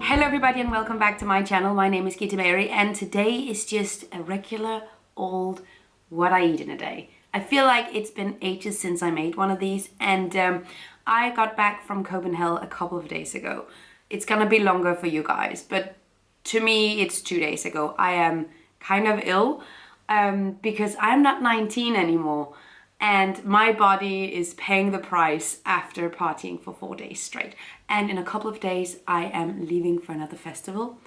Hello everybody and welcome back to my channel. My name is Kitty Mary and today is just a regular old what I eat in a day. I feel like it's been ages since I made one of these and I got back from Copenhagen a couple of days ago. It's gonna be longer for you guys, but to me it's 2 days ago. I am kind of ill because I'm not 19 anymore. And my body is paying the price after partying for 4 days straight. And in a couple of days, I am leaving for another festival.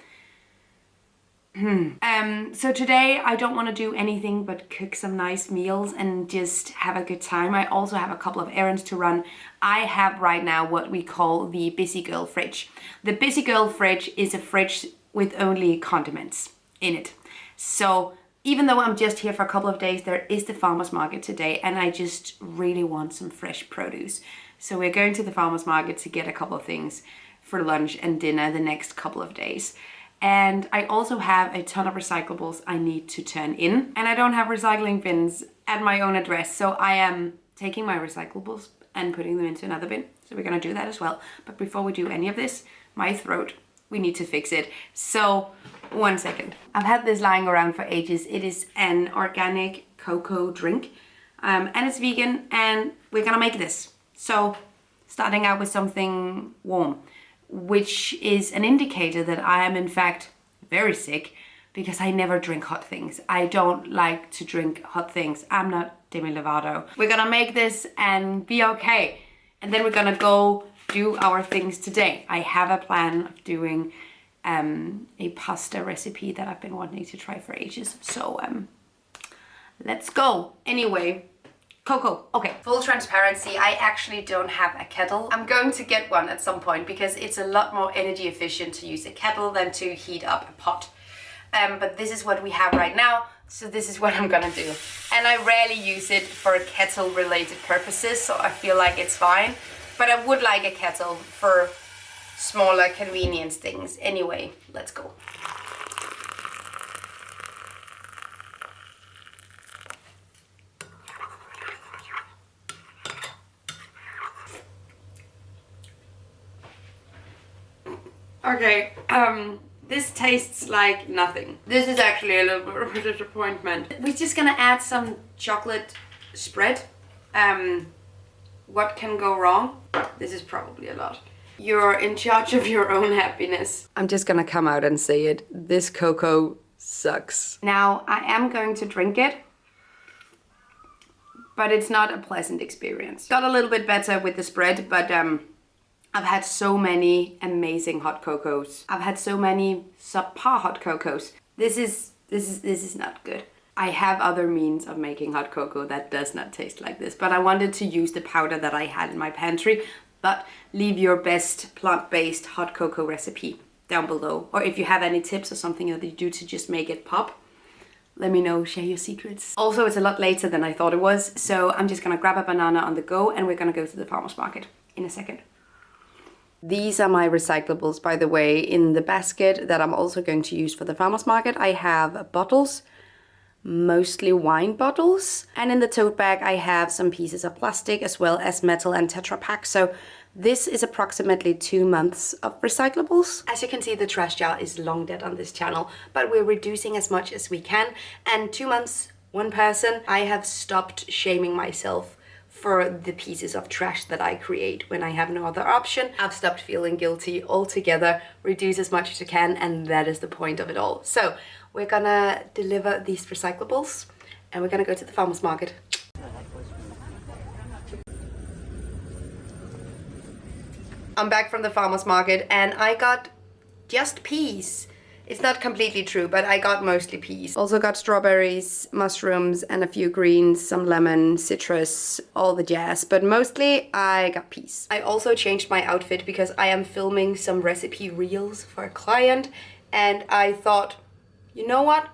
So today I don't want to do anything but cook some nice meals and just have a good time. I also have a couple of errands to run. I have right now what we call the busy girl fridge. The busy girl fridge is a fridge with only condiments in it. So even though I'm just here for a couple of days, there is the farmer's market today and I just really want some fresh produce. So we're going to the farmer's market to get a couple of things for lunch and dinner the next couple of days. And I also have a ton of recyclables I need to turn in. And I don't have recycling bins at my own address. So I am taking my recyclables and putting them into another bin. So we're gonna do that as well. But before we do any of this, my throat, we need to fix it. So 1 second. I've had this lying around for ages. It is an organic cocoa drink and it's vegan and we're gonna make this. So starting out with something warm, which is an indicator that I am in fact very sick because I never drink hot things. I don't like to drink hot things. I'm not Demi Lovato. We're gonna make this and be okay. And then we're gonna go do our things today. I have a plan of doing a pasta recipe that I've been wanting to try for ages. So let's go. Anyway, cocoa. Okay, full transparency, I actually don't have a kettle. I'm going to get one at some point because it's a lot more energy efficient to use a kettle than to heat up a pot. But this is what we have right now. So this is what I'm gonna do. And I rarely use it for kettle related purposes, so I feel like it's fine. But I would like a kettle for smaller convenience things. Anyway, let's go. Okay, this tastes like nothing. This is actually a little bit of a disappointment. We're just gonna add some chocolate spread. What can go wrong? This is probably a lot. You're in charge of your own happiness. I'm just gonna come out and say it. This cocoa sucks. Now, I am going to drink it, but it's not a pleasant experience. Got a little bit better with the spread, but I've had so many amazing hot cocos. I've had so many subpar hot cocos. This is not good. I have other means of making hot cocoa that does not taste like this, but I wanted to use the powder that I had in my pantry. But leave your best plant-based hot cocoa recipe down below. Or if you have any tips or something that you do to just make it pop, let me know, share your secrets. Also, it's a lot later than I thought it was, so I'm just gonna grab a banana on the go and we're gonna go to the farmer's market in a second. These are my recyclables, by the way. In the basket that I'm also going to use for the farmer's market, I have bottles, mostly wine bottles. And in the tote bag, I have some pieces of plastic as well as metal and Tetra Pak. So this is approximately 2 months of recyclables. As you can see, the trash jar is long dead on this channel, but we're reducing as much as we can. And 2 months, one person, I have stopped shaming myself for the pieces of trash that I create when I have no other option. I've stopped feeling guilty altogether, reduce as much as you can, and that is the point of it all. So we're gonna deliver these recyclables and we're gonna go to the farmer's market. I'm back from the farmer's market and I got just peas. It's not completely true, but I got mostly peas. Also got strawberries, mushrooms, and a few greens, some lemon, citrus, all the jazz. But mostly I got peas. I also changed my outfit because I am filming some recipe reels for a client. And I thought, you know what?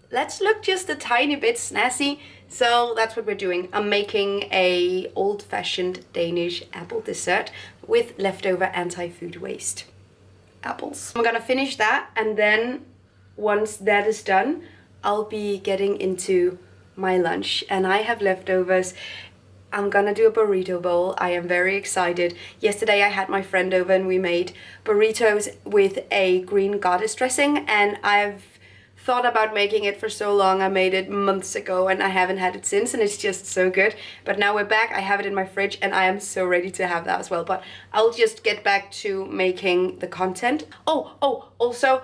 Let's look just a tiny bit snazzy. So that's what we're doing. I'm making a old-fashioned Danish apple dessert with leftover anti-food waste apples. I'm gonna finish that, and then once that is done, I'll be getting into my lunch. And I have leftovers. I'm gonna do a burrito bowl. I am very excited. Yesterday I had my friend over and we made burritos with a green goddess dressing, and I've thought about making it for so long. I made it months ago and I haven't had it since, and it's just so good. But now we're back. I have it in my fridge and I am so ready to have that as well. But I'll just get back to making the content. Also,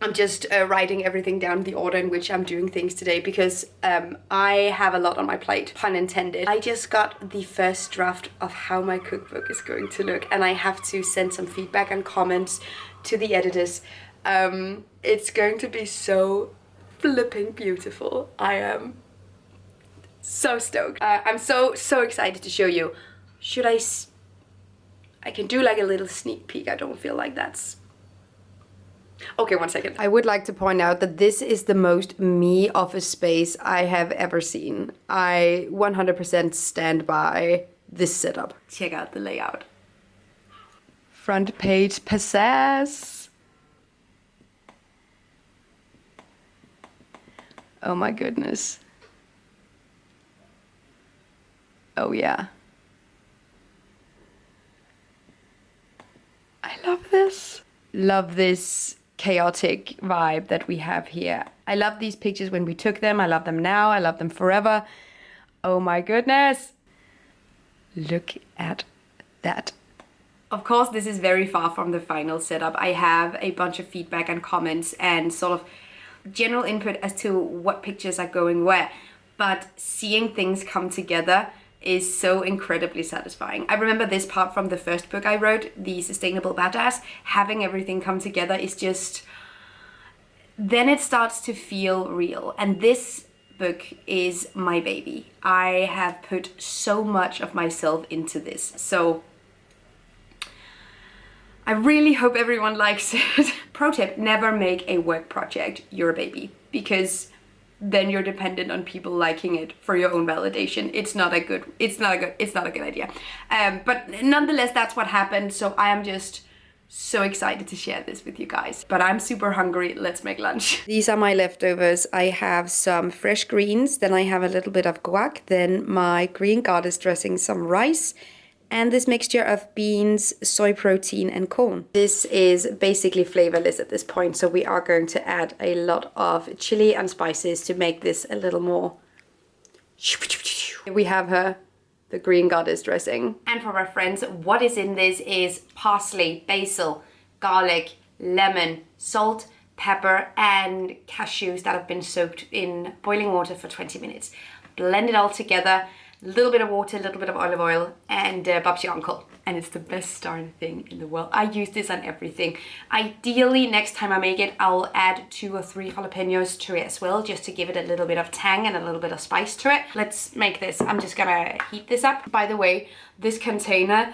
I'm just writing everything down, the order in which I'm doing things today, because I have a lot on my plate, pun intended. I just got the first draft of how my cookbook is going to look, and I have to send some feedback and comments to the editors. It's going to be so flipping beautiful. I am so stoked. I'm so excited to show you. Should I can do like a little sneak peek. I don't feel like that's... Okay, 1 second. I would like to point out that this is the most me office space I have ever seen. I 100% stand by this setup. Check out the layout. Front page pizzazz. Oh my goodness. Oh yeah. I love this. Love this chaotic vibe that we have here. I love these pictures when we took them. I love them now. I love them forever. Oh my goodness. Look at that. Of course, this is very far from the final setup. I have a bunch of feedback and comments and sort of general input as to what pictures are going where. But seeing things come together is so incredibly satisfying. I remember this part from the first book I wrote, The Sustainable Badass. Having everything come together is just... then it starts to feel real. And this book is my baby. I have put so much of myself into this. So I really hope everyone likes it. Pro tip, never make a work project your baby, because then you're dependent on people liking it for your own validation. It's not a good idea. But nonetheless, that's what happened. So I am just so excited to share this with you guys. But I'm super hungry. Let's make lunch. These are my leftovers. I have some fresh greens. Then I have a little bit of guac. Then my green goddess dressing, some rice, and this mixture of beans, soy protein, and corn. This is basically flavorless at this point, so we are going to add a lot of chili and spices to make this a little more... We have the green goddess dressing. And for reference, what is in this is parsley, basil, garlic, lemon, salt, pepper, and cashews that have been soaked in boiling water for 20 minutes. Blend it all together. A little bit of water, a little bit of olive oil, and Bob's your uncle. And it's the best darn thing in the world. I use this on everything. Ideally, next time I make it, I'll add 2 or 3 jalapenos to it as well, just to give it a little bit of tang and a little bit of spice to it. Let's make this. I'm just gonna heat this up. By the way, this container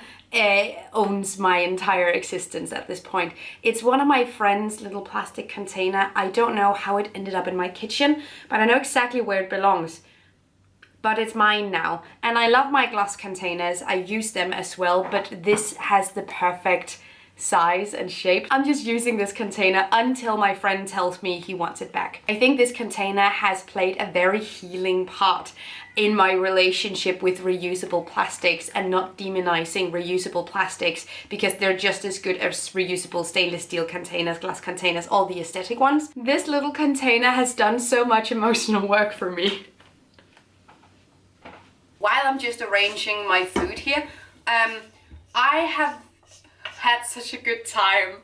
owns my entire existence at this point. It's one of my friend's little plastic container. I don't know how it ended up in my kitchen, but I know exactly where it belongs. But it's mine now. And I love my glass containers. I use them as well, but this has the perfect size and shape. I'm just using this container until my friend tells me he wants it back. I think this container has played a very healing part in my relationship with reusable plastics and not demonizing reusable plastics, because they're just as good as reusable stainless steel containers, glass containers, all the aesthetic ones. This little container has done so much emotional work for me. While I'm just arranging my food here, I have had such a good time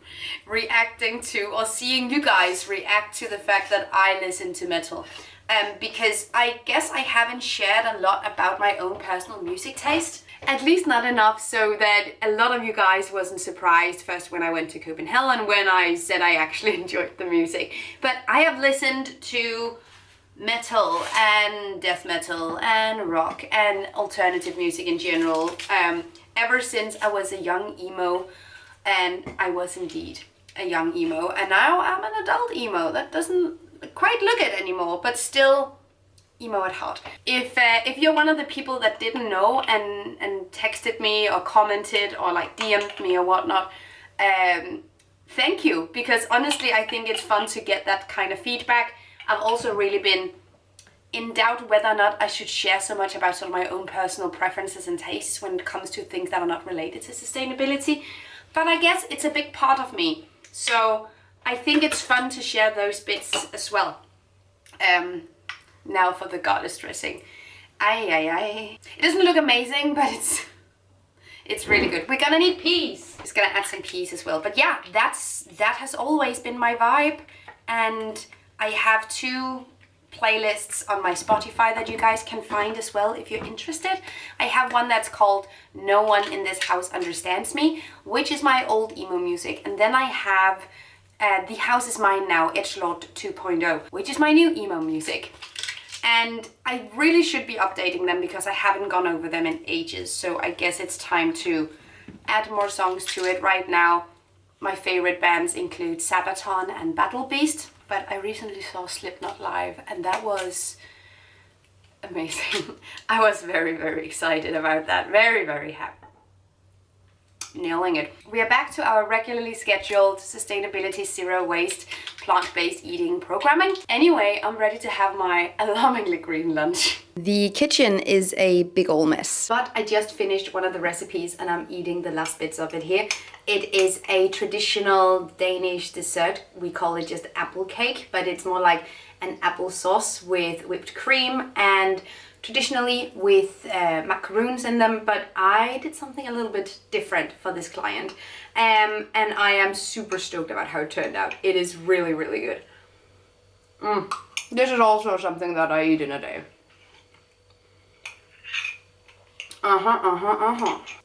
reacting to, or seeing you guys react to the fact that I listen to metal. Because I guess I haven't shared a lot about my own personal music taste. At least not enough so that a lot of you guys wasn't surprised first when I went to Copenhagen when I said I actually enjoyed the music. But I have listened to metal and death metal and rock and alternative music in general ever since I was a young emo, and I was indeed a young emo, and now I'm an adult emo that doesn't quite look it anymore, but still emo at heart. If you're one of the people that didn't know and texted me or commented or like DM'd me or whatnot, thank you, because honestly I think it's fun to get that kind of feedback. I've also really been in doubt whether or not I should share so much about sort of my own personal preferences and tastes when it comes to things that are not related to sustainability. But I guess it's a big part of me. So I think it's fun to share those bits as well. Now for the goddess dressing. It doesn't look amazing, but it's really good. We're gonna need peas. Just gonna add some peas as well. But yeah, that has always been my vibe. And I have 2 playlists on my Spotify that you guys can find as well if you're interested. I have one that's called No One in This House Understands Me, which is my old emo music. And then I have The House Is Mine Now, Edgelord 2.0, which is my new emo music. And I really should be updating them because I haven't gone over them in ages. So I guess it's time to add more songs to it. Right now, my favorite bands include Sabaton and Battle Beast. But I recently saw Slipknot live and that was amazing. I was very, very excited about that. Very, very happy. Nailing it. We are back to our regularly scheduled sustainability, zero waste, plant-based eating programming. Anyway, I'm ready to have my alarmingly green lunch. The kitchen is a big ol' mess. But I just finished one of the recipes and I'm eating the last bits of it here. It is a traditional Danish dessert. We call it just apple cake, but it's more like an apple sauce with whipped cream and traditionally with macaroons in them, but I did something a little bit different for this client. And I am super stoked about how it turned out. It is really, really good. This is also something that I eat in a day.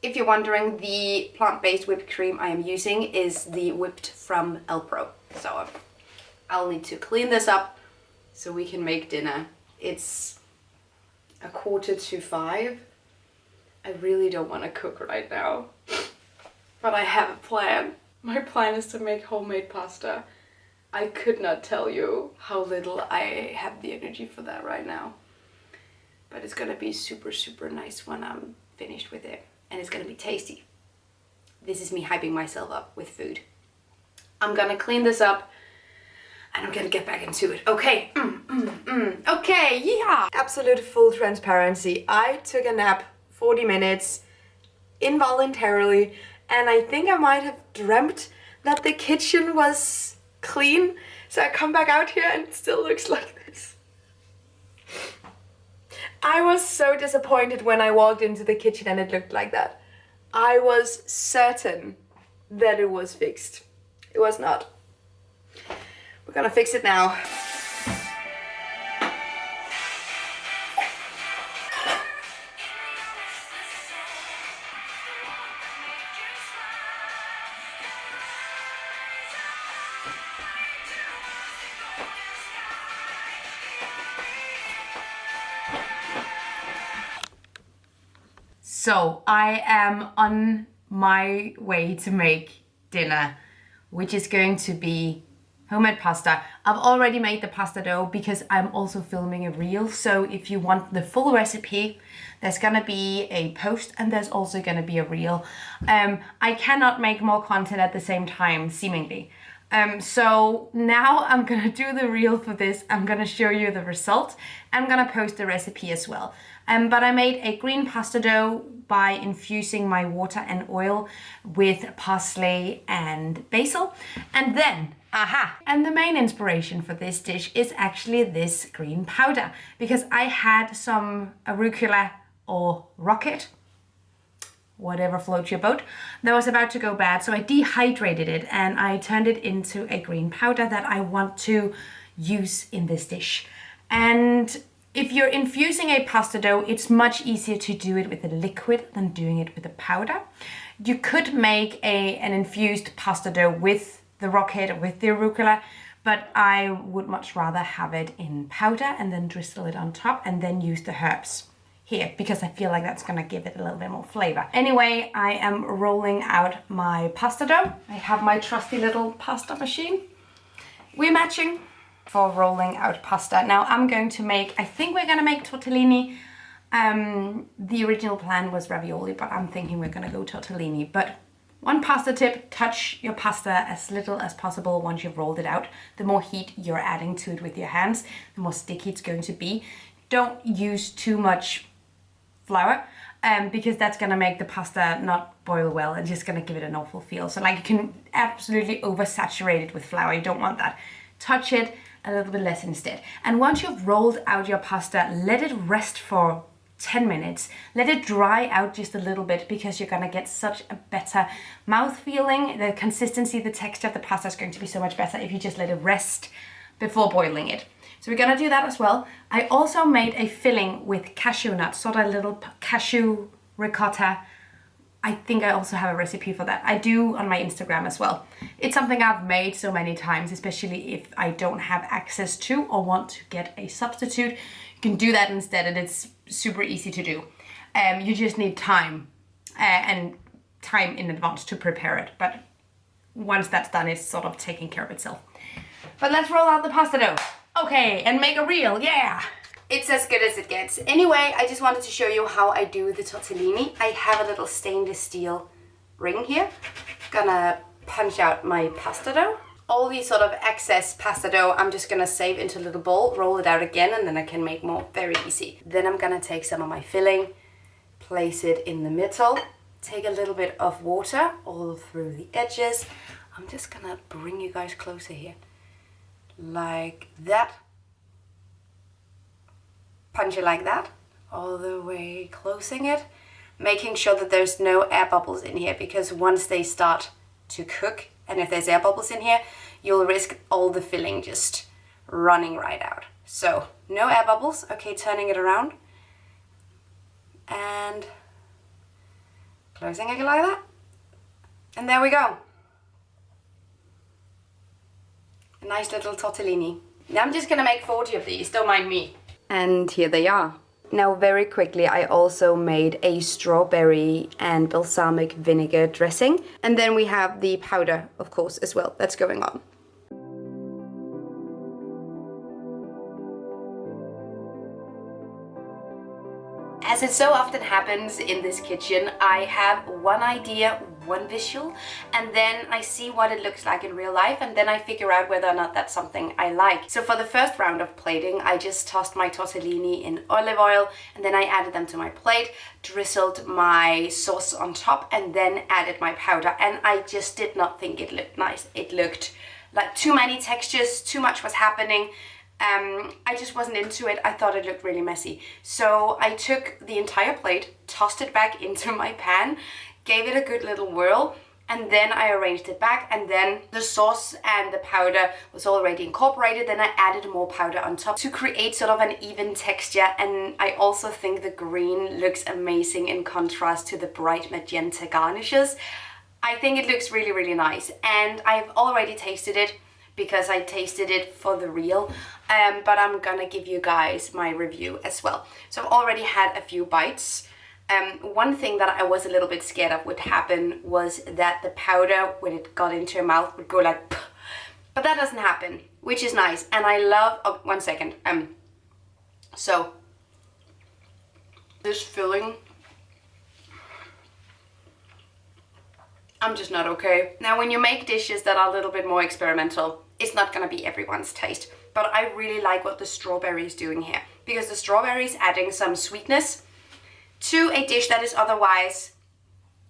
If you're wondering, the plant-based whipped cream I am using is the whipped from Alpro. So I'll need to clean this up so we can make dinner. It's 4:45. I really don't want to cook right now, but I have a plan. My plan is to make homemade pasta. I could not tell you how little I have the energy for that right now, but it's gonna be super, super nice when I'm finished with it, and it's gonna be tasty. This is me hyping myself up with food. I'm gonna clean this up and I'm gonna get back into it. Okay, okay, yeah. Absolute full transparency. I took a nap, 40 minutes, involuntarily, and I think I might have dreamt that the kitchen was clean. So I come back out here and it still looks like this. I was so disappointed when I walked into the kitchen and it looked like that. I was certain that it was fixed. It was not. We're gonna fix it now. So I am on my way to make dinner, which is going to be homemade pasta. I've already made the pasta dough because I'm also filming a reel. So if you want the full recipe, there's gonna be a post and there's also gonna be a reel. I cannot make more content at the same time, seemingly. So now I'm gonna do the reel for this. I'm gonna show you the result. I'm gonna post the recipe as well. But I made a green pasta dough by infusing my water and oil with parsley and basil. And then, and the main inspiration for this dish is actually this green powder, because I had some arugula or rocket, whatever floats your boat, that was about to go bad. So I dehydrated it and I turned it into a green powder that I want to use in this dish. And if you're infusing a pasta dough, it's much easier to do it with a liquid than doing it with a powder. You could make an infused pasta dough with the rocket or with the arugula, but I would much rather have it in powder and then drizzle it on top and then use the herbs here, because I feel like that's gonna give it a little bit more flavor. Anyway, I am rolling out my pasta dough. I have my trusty little pasta machine. We're matching for rolling out pasta. Now I'm going to make, I think we're gonna make tortellini. The original plan was ravioli, but I'm thinking we're gonna go tortellini. But one pasta tip, touch your pasta as little as possible once you've rolled it out. The more heat you're adding to it with your hands, the more sticky it's going to be. don't use too much flour, because that's gonna make the pasta not boil well and just gonna give it an awful feel. So like, you can absolutely oversaturate it with flour. You don't want that. Touch it a little bit less instead. And once you've rolled out your pasta, let it rest for 10 minutes. Let it dry out just a little bit, because you're gonna get such a better mouth feeling. The consistency, the texture of the pasta is going to be so much better if you just let it rest before boiling it. So we're gonna do that as well. I also made a filling with cashew nuts, sort of a little cashew ricotta. I think I also have a recipe for that. I do on my Instagram as well. It's something I've made so many times, especially if I don't have access to or want to get a substitute. You can do that instead, and it's super easy to do. You just need time, and time in advance to prepare it. But once that's done, it's sort of taking care of itself. But let's roll out the pasta dough. Okay, and make a reel, yeah! It's as good as it gets. Anyway, I just wanted to show you how I do the tortellini. I have a little stainless steel ring here. Gonna punch out my pasta dough. All these sort of excess pasta dough, I'm just gonna save into a little bowl, roll it out again, and then I can make more very easy. Then I'm gonna take some of my filling, place it in the middle, take a little bit of water all through the edges. I'm just gonna bring you guys closer here. Like that. Punch it like that, all the way closing it, making sure that there's no air bubbles in here, because once they start to cook, and if there's air bubbles in here, you'll risk all the filling just running right out. So no air bubbles. Okay, turning it around and closing it like that, and there we go. A nice little tortellini. Now I'm just gonna make 40 of these, don't mind me. And here they are. Now very quickly, I also made a strawberry and balsamic vinegar dressing. And then we have the powder, of course, as well, that's going on. As it so often happens in this kitchen, I have one idea, one visual, and then I see what it looks like in real life, and then I figure out whether or not that's something I like. So for the first round of plating, I just tossed my tortellini in olive oil, and then I added them to my plate, drizzled my sauce on top, and then added my powder. And I just did not think it looked nice. It looked like too many textures, too much was happening. I just wasn't into it. I thought it looked really messy. So I took the entire plate, tossed it back into my pan, gave it a good little whirl, and then I arranged it back, and then the sauce and the powder was already incorporated. Then I added more powder on top to create sort of an even texture, and I also think the green looks amazing in contrast to the bright magenta garnishes. I think it looks really, really nice, and I've already tasted it because I tasted it for the reel, but I'm gonna give you guys my review as well. So I've already had a few bites. One thing that I was a little bit scared of would happen was that the powder, when it got into your mouth, would go like, pff, but that doesn't happen, which is nice. And I love, oh, 1 second. So this filling, I'm just not okay. Now, when you make dishes that are a little bit more experimental, it's not gonna be everyone's taste, but I really like what the strawberry is doing here, because the strawberry is adding some sweetness to a dish that is otherwise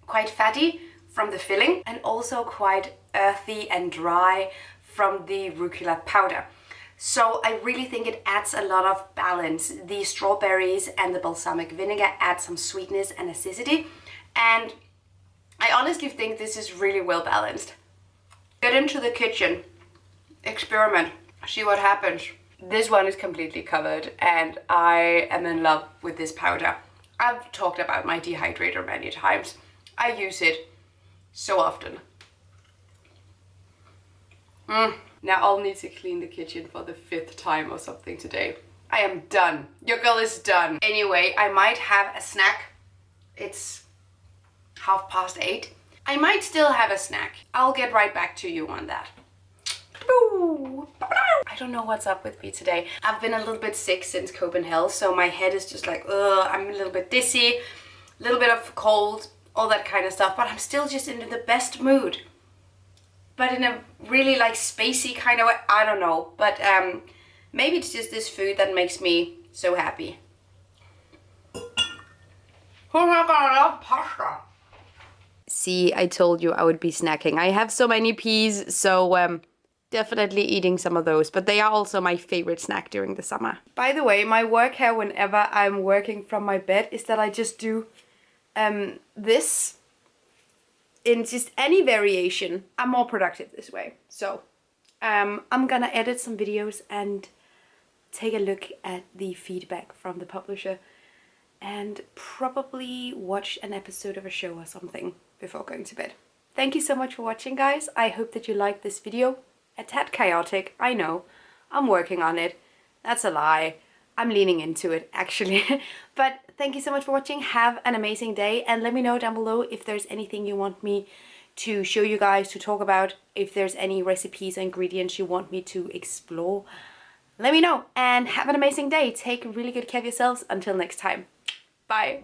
quite fatty from the filling, and also quite earthy and dry from the rucola powder. So I really think it adds a lot of balance. The strawberries and the balsamic vinegar add some sweetness and acidity, and I honestly think this is really well balanced. Get into the kitchen, experiment, see what happens. This one is completely covered, and I am in love with this powder. I've talked about my dehydrator many times. I use it so often. Now I'll need to clean the kitchen for the 5th time or something today. I am done. Your girl is done. Anyway, I might have a snack. It's 8:30. I might still have a snack. I'll get right back to you on that. I don't know what's up with me today. I've been a little bit sick since Copenhagen, so my head is just like, ugh, I'm a little bit dizzy, a little bit of cold, all that kind of stuff, but I'm still just in the best mood. But in a really like spacey kind of way, I don't know, but maybe it's just this food that makes me So happy. Who's not gonna love pasta? See, I told you I would be snacking. I have so many peas, so definitely eating some of those. But they are also my favorite snack during the summer. By the way, my work here whenever I'm working from my bed is that I just do this in just any variation. I'm more productive this way. So I'm gonna edit some videos and take a look at the feedback from the publisher and probably watch an episode of a show or something before going to bed. Thank you so much for watching, guys. I hope that you liked this video. A tad chaotic, I know. I'm working on it. That's a lie. I'm leaning into it, actually. But thank you so much for watching. Have an amazing day, and let me know down below if there's anything you want me to show you guys, to talk about, if there's any recipes or ingredients you want me to explore. Let me know, and have an amazing day. Take really good care of yourselves. Until next time. Bye.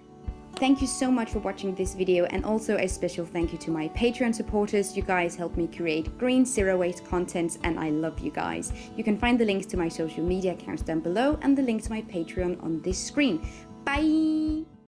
Thank you so much for watching this video, and also a special thank you to my Patreon supporters. You guys help me create green, zero-waste content, and I love you guys. You can find the links to my social media accounts down below and the link to my Patreon on this screen. Bye!